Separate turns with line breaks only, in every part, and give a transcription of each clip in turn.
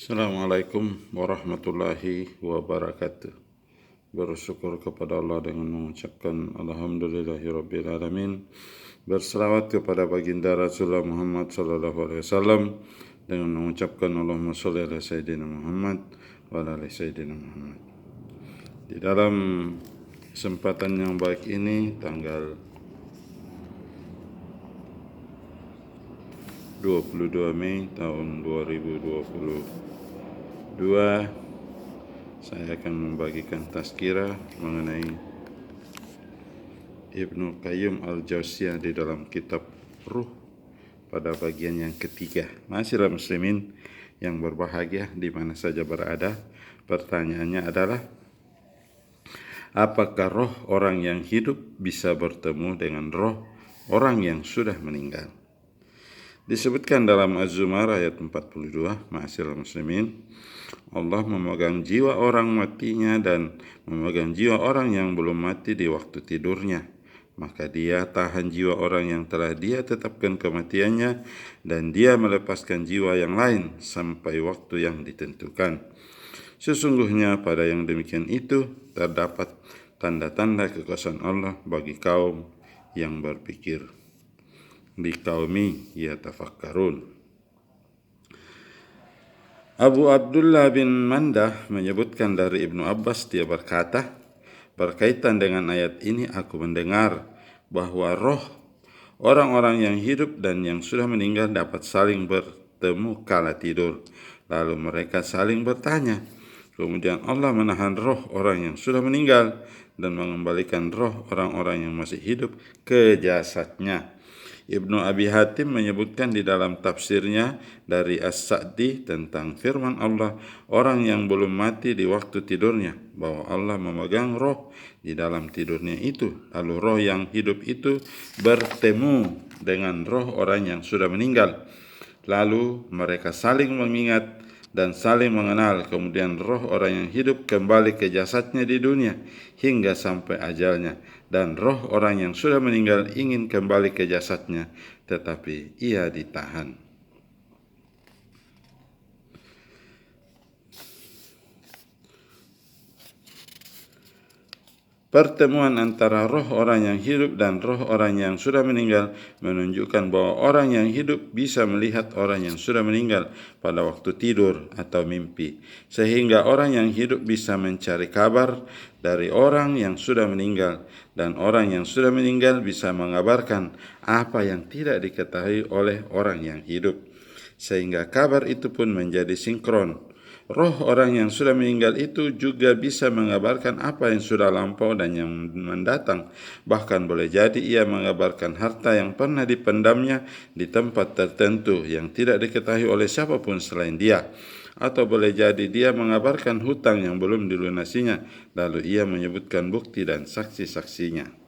Assalamualaikum warahmatullahi wabarakatuh. Bersyukur kepada Allah dengan mengucapkan Alhamdulillahirrabbilalamin. Berselawat kepada baginda Rasulullah Muhammad SAW dengan mengucapkan Allahumma sholli ala Sayyidina Muhammad wa ala ali Sayyidina Muhammad. Di dalam kesempatan yang baik ini, tanggal 22 Mei tahun 2022, saya akan membagikan tazkirah mengenai Ibnu Qayyim al-Jauziyah di dalam kitab Ruh pada bagian yang ketiga. Ma'asyiral muslimin yang berbahagia di mana saja berada, pertanyaannya adalah, apakah roh orang yang hidup bisa bertemu dengan roh orang yang sudah meninggal? Disebutkan dalam Az-Zumar ayat 42, ma'asyiral muslimin, Allah memegang jiwa orang matinya dan memegang jiwa orang yang belum mati di waktu tidurnya. Maka dia tahan jiwa orang yang telah dia tetapkan kematiannya, dan dia melepaskan jiwa yang lain sampai waktu yang ditentukan. Sesungguhnya pada yang demikian itu terdapat tanda-tanda kekuasaan Allah bagi kaum yang berpikir. Liqaumi yatafakkarun. Abu Abdullah bin Mandah menyebutkan dari Ibnu Abbas, dia berkata, berkaitan dengan ayat ini aku mendengar bahwa roh orang-orang yang hidup dan yang sudah meninggal dapat saling bertemu kala tidur. Lalu mereka saling bertanya. Kemudian Allah menahan roh orang yang sudah meninggal dan mengembalikan roh orang-orang yang masih hidup ke jasadnya. Ibnu Abi Hatim menyebutkan di dalam tafsirnya dari As-Sa'di tentang firman Allah, orang yang belum mati di waktu tidurnya, bahwa Allah memegang roh di dalam tidurnya itu. Lalu roh yang hidup itu bertemu dengan roh orang yang sudah meninggal. Lalu mereka saling mengingat dan saling mengenal. Kemudian roh orang yang hidup kembali ke jasadnya di dunia hingga sampai ajalnya. Dan roh orang yang sudah meninggal ingin kembali ke jasadnya, tetapi ia ditahan. Pertemuan antara roh orang yang hidup dan roh orang yang sudah meninggal menunjukkan bahwa orang yang hidup bisa melihat orang yang sudah meninggal pada waktu tidur atau mimpi, sehingga orang yang hidup bisa mencari kabar dari orang yang sudah meninggal, dan orang yang sudah meninggal bisa mengabarkan apa yang tidak diketahui oleh orang yang hidup, sehingga kabar itu pun menjadi sinkron. Roh orang yang sudah meninggal itu juga bisa mengabarkan apa yang sudah lampau dan yang mendatang. Bahkan boleh jadi ia mengabarkan harta yang pernah dipendamnya di tempat tertentu yang tidak diketahui oleh siapapun selain dia. Atau boleh jadi dia mengabarkan hutang yang belum dilunasinya, lalu ia menyebutkan bukti dan saksi-saksinya.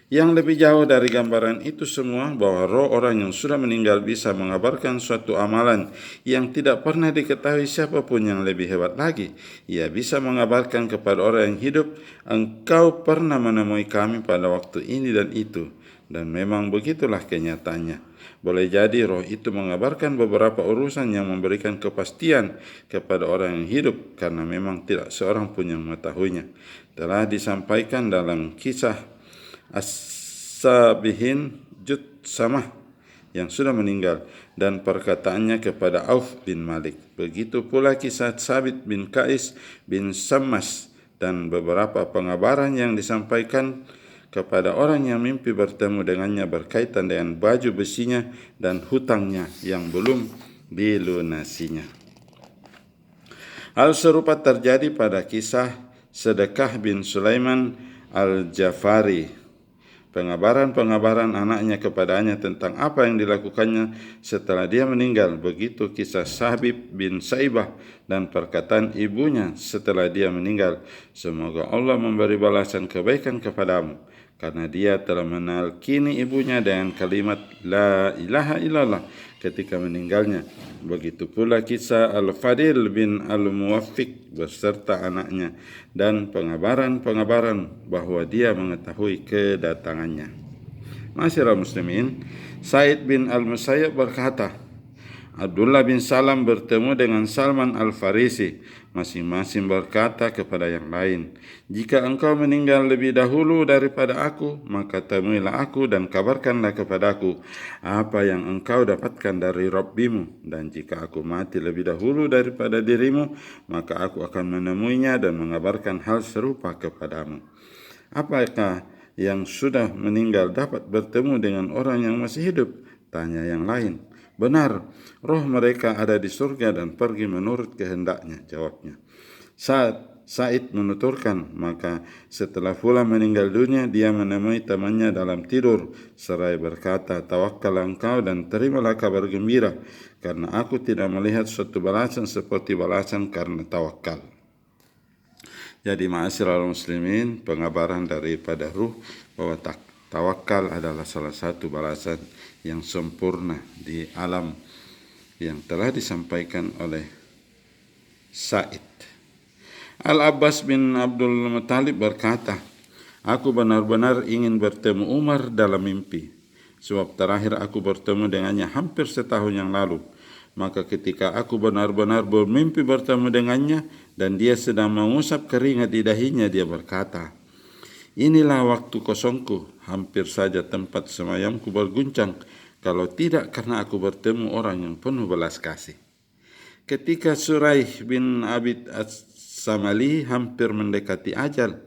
Yang lebih jauh dari gambaran itu semua, bahwa roh orang yang sudah meninggal bisa mengabarkan suatu amalan yang tidak pernah diketahui siapapun yang lebih hebat lagi. Ia bisa mengabarkan kepada orang yang hidup, engkau pernah menemui kami pada waktu ini dan itu. Dan memang begitulah kenyataannya. Boleh jadi roh itu mengabarkan beberapa urusan yang memberikan kepastian kepada orang yang hidup, karena memang tidak seorang pun yang mengetahuinya. Telah disampaikan dalam kisah As-Sabihin Samah yang sudah meninggal dan perkataannya kepada Auf bin Malik. Begitu pula kisah Sabit bin Qais bin Sammas dan beberapa pengabaran yang disampaikan kepada orang yang mimpi bertemu dengannya berkaitan dengan baju besinya dan hutangnya yang belum dilunasinya. Hal serupa terjadi pada kisah Sedekah bin Sulaiman al-Jafari. Pengabaran-pengabaran anaknya kepadanya tentang apa yang dilakukannya setelah dia meninggal. Begitu kisah Sahbib bin Saibah dan perkataan ibunya setelah dia meninggal. Semoga Allah memberi balasan kebaikan kepadamu, karena dia telah menalkini ibunya dengan kalimat La ilaha illallah ketika meninggalnya. Begitu pula kisah Al-Fadil bin Al-Muwaffiq beserta anaknya dan pengabaran-pengabaran bahwa dia mengetahui kedatangannya. Ma'asyiral muslimin, Said bin Al-Musayyab berkata, Abdullah bin Salam bertemu dengan Salman Al-Farisi. Masing-masing berkata kepada yang lain, "Jika engkau meninggal lebih dahulu daripada aku, maka temuilah aku dan kabarkanlah kepadaku apa yang engkau dapatkan dari Rabbimu. Dan jika aku mati lebih dahulu daripada dirimu, maka aku akan menemuinya dan mengabarkan hal serupa kepadamu." "Apakah yang sudah meninggal dapat bertemu dengan orang yang masih hidup?" tanya yang lain. "Benar, roh mereka ada di surga dan pergi menurut kehendaknya," jawabnya. Said menuturkan, maka setelah Fulan meninggal dunia, dia menemui temannya dalam tidur, seraya berkata, "Tawakal engkau dan terimalah kabar gembira, karena aku tidak melihat suatu balasan seperti balasan karena tawakal." Jadi ma'asyiral muslimin, pengabaran daripada ruh bahwa tawakal adalah salah satu balasan yang sempurna di alam yang telah disampaikan oleh Said. Al-Abbas bin Abdul Muttalib berkata, "Aku benar-benar ingin bertemu Umar dalam mimpi, sebab terakhir aku bertemu dengannya hampir setahun yang lalu. Maka ketika aku benar-benar bermimpi bertemu dengannya dan dia sedang mengusap keringat di dahinya, dia berkata, 'Inilah waktu kosongku, hampir saja tempat semayamku berguncang, kalau tidak karena aku bertemu orang yang penuh belas kasih.' Ketika Suraih bin Abid As-Samali hampir mendekati ajal,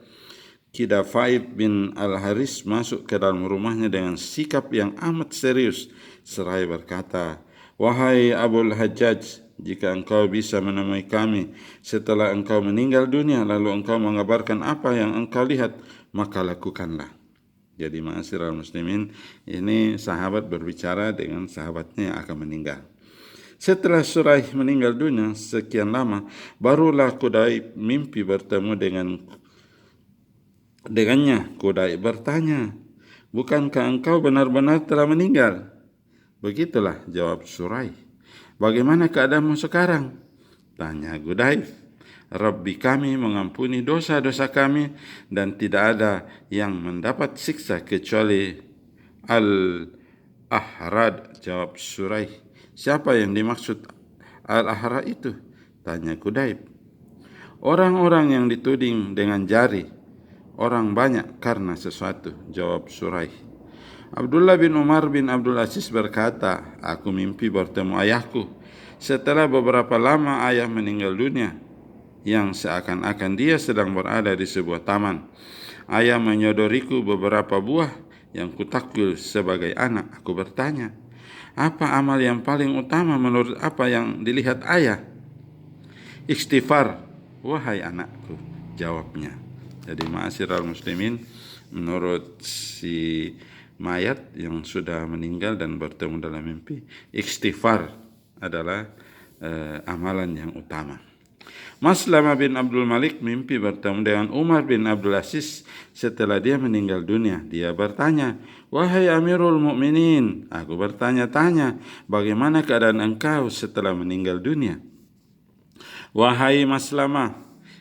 Kidafaib bin Al-Haris masuk ke dalam rumahnya dengan sikap yang amat serius, seraya berkata, 'Wahai Abul Hajjaj, jika engkau bisa menemui kami setelah engkau meninggal dunia, lalu engkau mengabarkan apa yang engkau lihat, maka lakukanlah.'" Jadi ma'asyiral muslimin, ini sahabat berbicara dengan sahabatnya yang akan meninggal. Setelah Suraih meninggal dunia sekian lama, barulah Qudaib mimpi bertemu dengannya. Qudaib bertanya, "Bukankah engkau benar-benar telah meninggal?" "Begitulah," jawab Suraih. "Bagaimana keadaanmu sekarang?" tanya Qudaib. "Rabbi kami mengampuni dosa-dosa kami dan tidak ada yang mendapat siksa kecuali Al-Ahrad," jawab Suraih. "Siapa yang dimaksud Al-Ahrad itu?" tanya Qudaib. "Orang-orang yang dituding dengan jari orang banyak karena sesuatu," jawab Suraih. Abdullah bin Umar bin Abdul Aziz berkata, "Aku mimpi bertemu ayahku. Setelah beberapa lama ayah meninggal dunia, yang seakan-akan dia sedang berada di sebuah taman. Ayah menyodoriku beberapa buah yang kutakwil sebagai anak. Aku bertanya, 'Apa amal yang paling utama menurut apa yang dilihat ayah?' 'Istighfar, wahai anakku,' jawabnya." Jadi ma'asyiral muslimin, menurut si mayat yang sudah meninggal dan bertemu dalam mimpi, istighfar adalah amalan yang utama. Maslamah bin Abdul Malik mimpi bertemu dengan Umar bin Abdul Aziz setelah dia meninggal dunia. Dia bertanya, "Wahai Amirul Mukminin, aku bertanya-tanya, bagaimana keadaan engkau setelah meninggal dunia?" "Wahai Maslamah,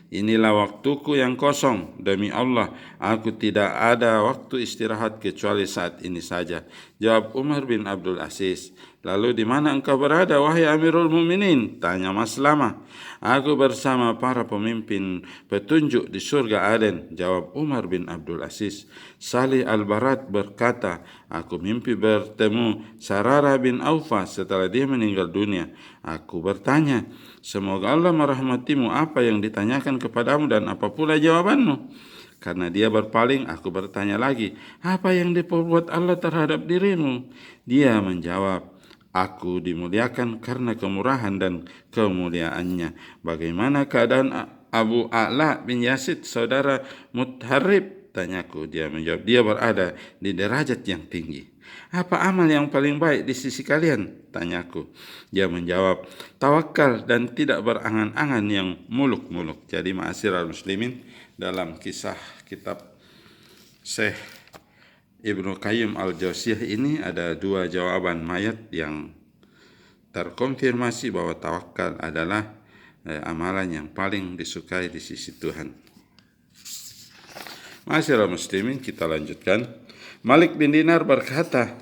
inilah waktuku yang kosong. Demi Allah, aku tidak ada waktu istirahat kecuali saat ini saja," jawab Umar bin Abdul Aziz. "Lalu di mana engkau berada, wahai Amirul Mukminin?" tanya Maslamah. "Aku bersama para pemimpin petunjuk di surga Aden," jawab Umar bin Abdul Aziz. Salih Al-Barat berkata, "Aku mimpi bertemu Sarara bin Aufa setelah dia meninggal dunia. Aku bertanya, 'Semoga Allah merahmatimu, apa yang ditanyakan kepadamu dan apa pula jawabanmu?' Karena dia berpaling, aku bertanya lagi, 'Apa yang diperbuat Allah terhadap dirimu?' Dia menjawab, 'Aku dimuliakan karena kemurahan dan kemuliaannya.' Bagaimana keadaan Abu A'la bin Yazid, saudara Mutharrib?" tanyaku. Dia menjawab, "Dia berada di derajat yang tinggi." "Apa amal yang paling baik di sisi kalian?" tanyaku. Dia menjawab, "Tawakal dan tidak berangan-angan yang muluk-muluk." Jadi ma'asyiral muslimin, dalam kisah kitab Syekh Ibnu Qayyim Al-Jauziyah ini ada dua jawaban mayat yang terkonfirmasi bahwa tawakal adalah amalan yang paling disukai di sisi Tuhan. Ma'asyiral muslimin, kita lanjutkan. Malik bin Dinar berkata,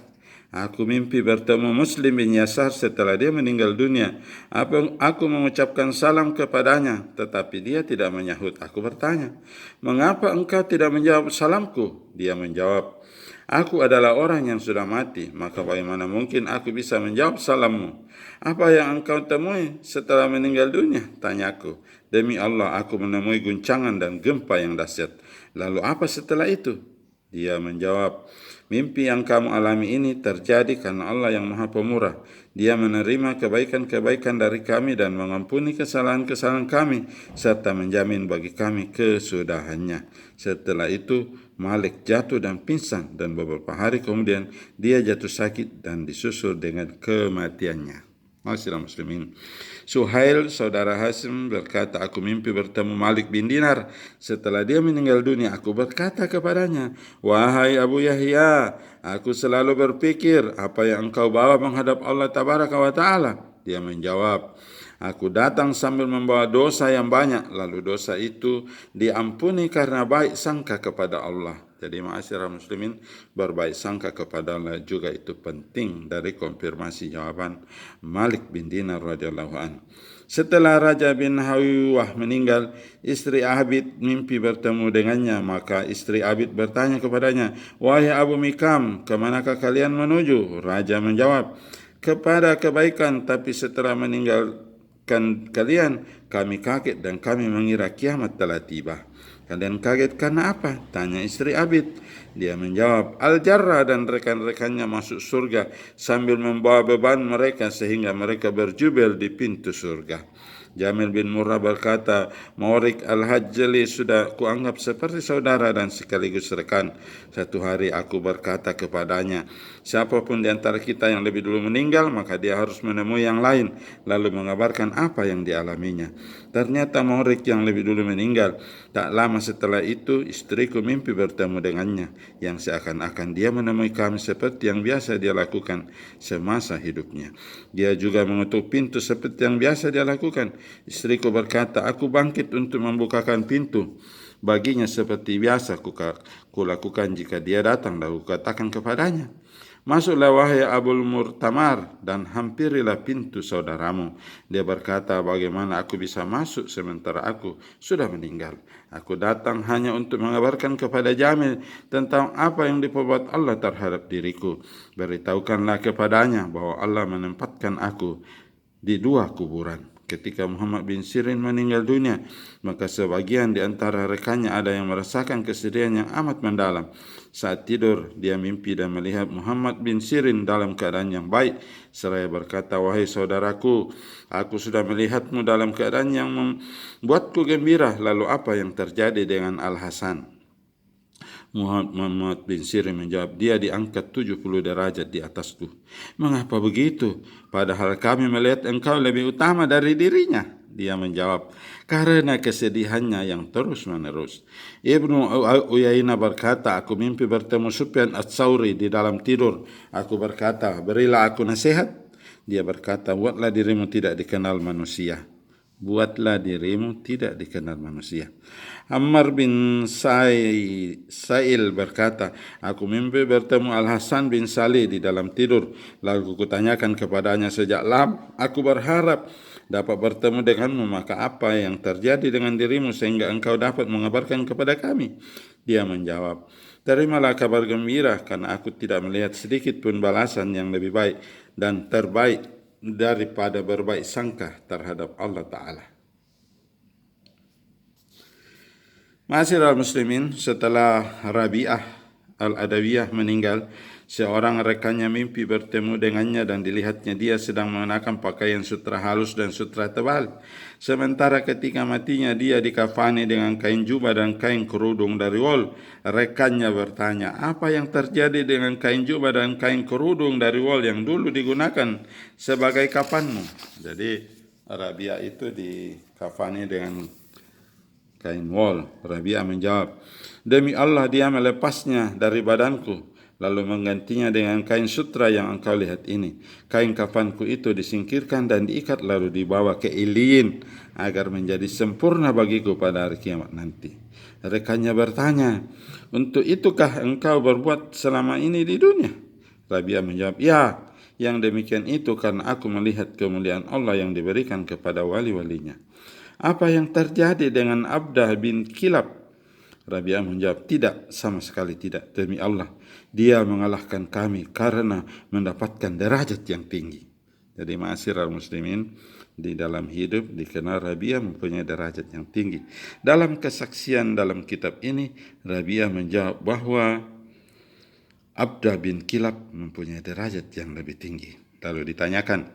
Aku mimpi bertemu Muslim bin Yasar setelah dia meninggal dunia. Aku mengucapkan salam kepadanya, tetapi dia tidak menyahut. Aku bertanya, mengapa engkau tidak menjawab salamku? Dia menjawab, aku adalah orang yang sudah mati, maka bagaimana mungkin aku bisa menjawab salammu? Apa yang engkau temui setelah meninggal dunia? Tanyaku. Demi Allah, aku menemui guncangan dan gempa yang dahsyat. Lalu apa setelah itu? Dia menjawab, mimpi yang kamu alami ini terjadi karena Allah yang Maha Pemurah. Dia menerima kebaikan-kebaikan dari kami dan mengampuni kesalahan-kesalahan kami serta menjamin bagi kami kesudahannya. Setelah itu Malik jatuh dan pingsan dan beberapa hari kemudian dia jatuh sakit dan disusul dengan kematiannya. Masyarakat muslimin. Suhail, saudara Hasim, berkata, aku mimpi bertemu Malik bin Dinar. Setelah dia meninggal dunia, aku berkata kepadanya, wahai Abu Yahya, aku selalu berpikir, apa yang engkau bawa menghadap Allah Tabaraka wa Ta'ala? Dia menjawab, aku datang sambil membawa dosa yang banyak, lalu dosa itu diampuni karena baik sangka kepada Allah. Jadi ma'asyiral muslimin, berbaik sangka kepada Allah juga itu penting dari konfirmasi jawaban Malik bin Dinar radhiyallahu anhu. Setelah Raja bin Hawiyah meninggal, istri Abid mimpi bertemu dengannya. Maka istri Abid bertanya kepadanya, wahai Abu Mikam, kemanakah kalian menuju? Raja menjawab, kepada kebaikan, tapi setelah meninggalkan kalian, kami kaget dan kami mengira kiamat telah tiba. Kalian kaget karena apa? Tanya istri Abid. Dia menjawab, Al-Jarrah dan rekan-rekannya masuk surga sambil membawa beban mereka sehingga mereka berjubel di pintu surga. Jamil bin Murrah berkata, Maurik Al-Hajjali sudah kuanggap seperti saudara dan sekaligus rekan. Satu hari aku berkata kepadanya, siapapun di antara kita yang lebih dulu meninggal, maka dia harus menemui yang lain, lalu mengabarkan apa yang dialaminya. Ternyata Maurik yang lebih dulu meninggal. Tak lama setelah itu, istriku mimpi bertemu dengannya, yang seakan-akan dia menemui kami seperti yang biasa dia lakukan semasa hidupnya. Dia juga mengetuk pintu seperti yang biasa dia lakukan. Istriku berkata, aku bangkit untuk membukakan pintu baginya seperti biasa kulakukan jika dia datang, lalu katakan kepadanya, masuklah wahai Abul Murtamar dan hampirilah pintu saudaramu. Dia berkata, bagaimana aku bisa masuk sementara aku sudah meninggal? Aku datang hanya untuk mengabarkan kepada Jamil tentang apa yang diperbuat Allah terhadap diriku. Beritahukanlah kepadanya bahwa Allah menempatkan aku di dua kuburan. Ketika Muhammad bin Sirin meninggal dunia, maka sebagian di antara rekannya ada yang merasakan kesedihan yang amat mendalam. Saat tidur, dia mimpi dan melihat Muhammad bin Sirin dalam keadaan yang baik. Seraya berkata, wahai saudaraku, aku sudah melihatmu dalam keadaan yang membuatku gembira. Lalu apa yang terjadi dengan Al-Hasan? Muhammad bin Sirin menjawab, dia diangkat 70 derajat di atasku. Mengapa begitu? Padahal kami melihat engkau lebih utama dari dirinya. Dia menjawab, karena kesedihannya yang terus menerus. Ibnu Uyainah berkata, aku mimpi bertemu Sufyan Ats-Tsauri di dalam tidur. Aku berkata, berilah aku nasihat. Dia berkata, buatlah dirimu tidak dikenal manusia. Buatlah dirimu tidak dikenal manusia. Ammar bin Sa'il berkata, aku mimpi bertemu Al-Hasan bin Salih di dalam tidur. Lalu kutanyakan kepadanya, sejak lama aku berharap dapat bertemu denganmu, maka apa yang terjadi dengan dirimu sehingga engkau dapat mengabarkan kepada kami? Dia menjawab, terimalah kabar gembira, karena aku tidak melihat sedikit pun balasan yang lebih baik dan terbaik daripada berbaik sangka terhadap Allah Ta'ala. Ma'asyiral muslimin, setelah Rabi'ah Al-Adawiyah meninggal, seorang rekannya mimpi bertemu dengannya dan dilihatnya dia sedang mengenakan pakaian sutra halus dan sutra tebal. Sementara ketika matinya dia dikafani dengan kain jubah dan kain kerudung dari wol. Rekannya bertanya, apa yang terjadi dengan kain jubah dan kain kerudung dari wol yang dulu digunakan sebagai kafanmu? Jadi Rabi'ah itu dikafani dengan kain wol. Rabi'ah menjawab, demi Allah dia melepasnya dari badanku, lalu menggantinya dengan kain sutra yang engkau lihat ini. Kain kafanku itu disingkirkan dan diikat lalu dibawa ke Iliyin agar menjadi sempurna bagiku pada hari kiamat nanti. Rekannya bertanya, untuk itukah engkau berbuat selama ini di dunia? Rabi'ah menjawab, ya, yang demikian itu karena aku melihat kemuliaan Allah yang diberikan kepada wali-walinya. Apa yang terjadi dengan Abdah bin Kilab? Rabi'ah menjawab, tidak, sama sekali tidak. Demi Allah, dia mengalahkan kami karena mendapatkan derajat yang tinggi. Jadi ma'asyiral muslimin, di dalam hidup dikenal Rabi'ah mempunyai derajat yang tinggi. Dalam kesaksian dalam kitab ini, Rabi'ah menjawab bahwa Abdah bin Kilab mempunyai derajat yang lebih tinggi. Lalu ditanyakan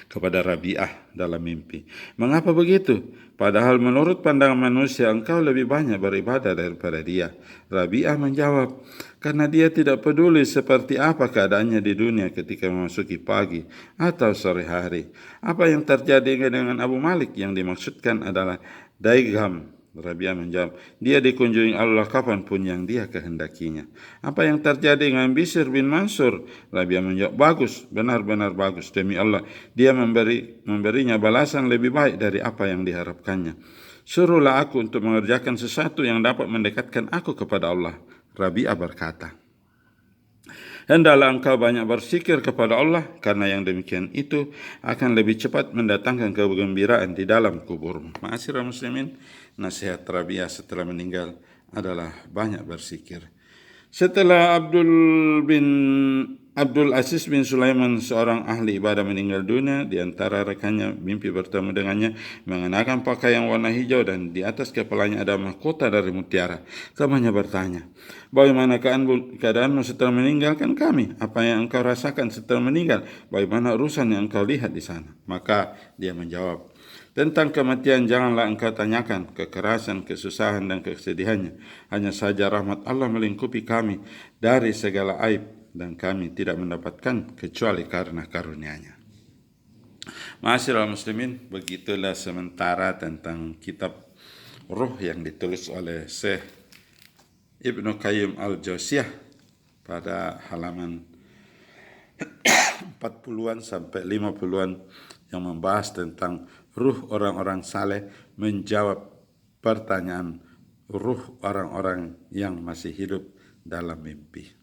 kepada Rabi'ah dalam mimpi, mengapa begitu? Padahal menurut pandangan manusia engkau lebih banyak beribadah daripada dia. Rabi'ah menjawab, karena dia tidak peduli seperti apa keadaannya di dunia ketika memasuki pagi atau sore hari. Apa yang terjadi dengan Abu Malik yang dimaksudkan adalah Daigam. Rabi'ah menjawab, dia dikunjungi Allah kapanpun yang dia kehendakinya. Apa yang terjadi dengan Bishr bin Mansur? Rabi'ah menjawab, bagus, benar-benar bagus. Demi Allah, dia memberinya balasan lebih baik dari apa yang diharapkannya. Suruhlah aku untuk mengerjakan sesuatu yang dapat mendekatkan aku kepada Allah. Rabi'ah berkata, hendaklah engkau banyak berzikir kepada Allah, karena yang demikian itu akan lebih cepat mendatangkan kegembiraan di dalam kuburmu. Ma'asyiral muslimin, nasihat Rabi'ah setelah meninggal adalah banyak berzikir. Setelah Abdul Aziz bin Sulaiman, seorang ahli ibadah, meninggal dunia, di antara rekannya mimpi bertemu dengannya mengenakan pakaian warna hijau dan di atas kepalanya ada mahkota dari mutiara. Temannya bertanya, bagaimana keadaanmu setelah meninggalkan kami? Apa yang engkau rasakan setelah meninggal? Bagaimana urusan yang engkau lihat di sana? Maka dia menjawab, tentang kematian janganlah engkau tanyakan kekerasan, kesusahan, dan kesedihannya. Hanya saja rahmat Allah melingkupi kami dari segala aib, dan kami tidak mendapatkan kecuali karena karunia-Nya. Ma'asyiral muslimin, begitulah sementara tentang kitab Ruh yang ditulis oleh Syekh Ibnu Qayyim al-Jauziyah pada halaman 40-an sampai 50-an yang membahas tentang ruh orang-orang saleh menjawab pertanyaan ruh orang-orang yang masih hidup dalam mimpi.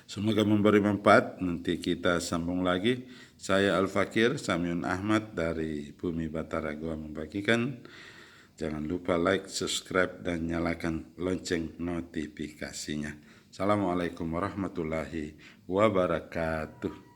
Semoga memberi manfaat. Nanti kita sambung lagi. Saya Al-Fakir Samyun Ahmad dari Bumi Batara Goa membagikan. Jangan lupa like, subscribe, dan nyalakan lonceng notifikasinya. Assalamualaikum warahmatullahi wabarakatuh.